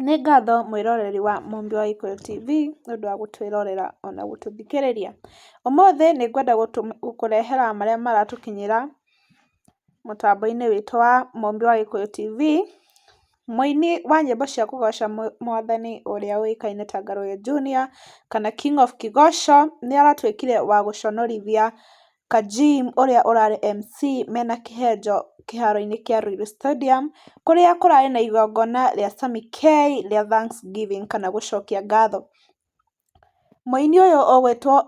Nĩ ngatho mwĩroreri wa Mũmbi wa Gĩkũyũ TV nĩ ũndũ wa gũtwĩrorera ona gũtũthikĩrĩria. Ũmũthĩ nĩ ngwenda gũkũrehera marĩa maratũkinyĩra mũtambo-inĩ witũ wa Mũmbi wa Gĩkũyũ TV. Mũini wa nyĩmbo cia kũgoca Mwathani ũrĩa ũĩkaine ta Ngaruiya Junior kana King of Kĩgoco nĩ aratuĩkire wa gũconorithia Kajim ũrĩa ũrarĩ MC mena Kihenjo kĩharo-inĩ kĩa Ruiru Stadium, kũrĩa kũrarĩ na igongona rĩa Sammy rĩa Thanksgiving kana gũcokia ngatho. Mũini ũyũ ũgwĩtwo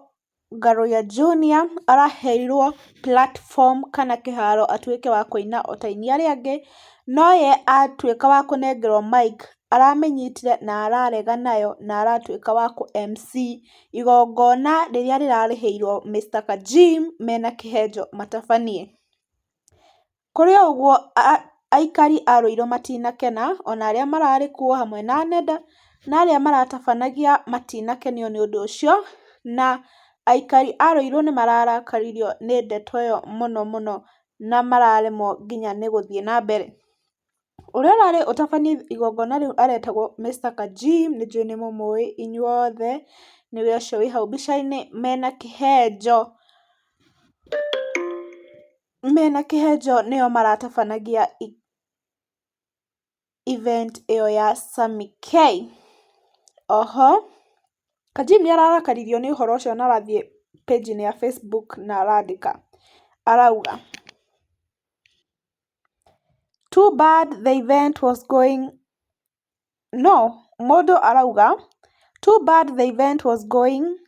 Ngaruiya Junior araheirwo platform kana kĩharo atuĩke wa kũina ota aini arĩa angĩ, no ye atuĩka wa kũnengerwo mic aramĩnyitire na ararega nayo na aratuĩka wa kũ MC igongona rĩrĩa rĩrarĩhĩirwo Mr Kajim mena Kihenjo matabanie. Kũrĩ o ũguo aikari a Ruiru matinakena, ona arĩa mararĩ kuo hamwe na nenda na arĩa maratabanagia matinakenio nĩ ũndũ ũcio, na aikari a Ruiru nĩ mararakaririo nĩ ndeto ĩyo mũno mũno na mararemwo nginya nĩ gũthiĩ na mbere. Ũrĩa ũrarĩ ũtabania igongona rĩu aretagwo Mr Kajim, nĩ njũĩ nĩ mũmũĩ inyuothe, nĩwe ũcio wĩ hau mbica-inĩ mena Kihenjo nĩo maratabanagia event ĩyo ya Sammy K. Oho Kajim nĩ ararakaririo nĩ ũhoro ũcio na arathiĩ page-inĩ ya Facebook na arandĩka, arauga too bad the event was going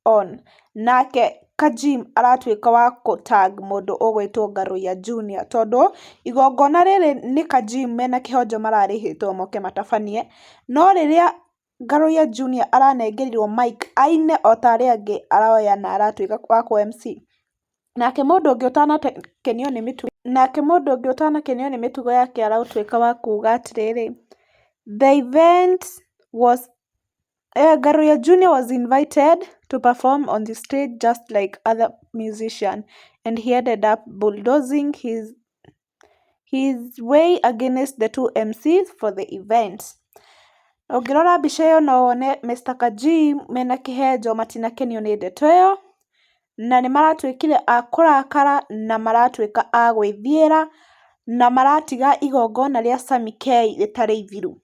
on. Nake Kajim aratuĩka wa gũ-tag mũndũ ũgwĩtwo Ngaruiya Junior tondũ igongona rĩrĩ nĩ Kajim mena Kihenjo mararĩhĩtwo moke matabanie, no rĩrĩa Ngaruiya Junior aranengerirwo mic aine ota arĩa angĩ aroya na aratuĩka wa kũ MC. Nake mũndũ ũngĩ ũtanakenio nĩ mĩtugo yake aratuĩka wa kuuga atĩrĩrĩ, Ngaruiya Junior was invited to perform on the stage just like other musicians and he ended up bulldozing his way against the two MCs for the event. Ũngĩrora mbica ĩyo no wone Mr Kajim mena Kihenjo matinakenio nĩ ndeto ĩyo na nĩ maratuĩkire a kũrakara na maratuĩka a gwĩthiĩra na maratiga igongona rĩa Sammy K rĩtarĩ ithiru.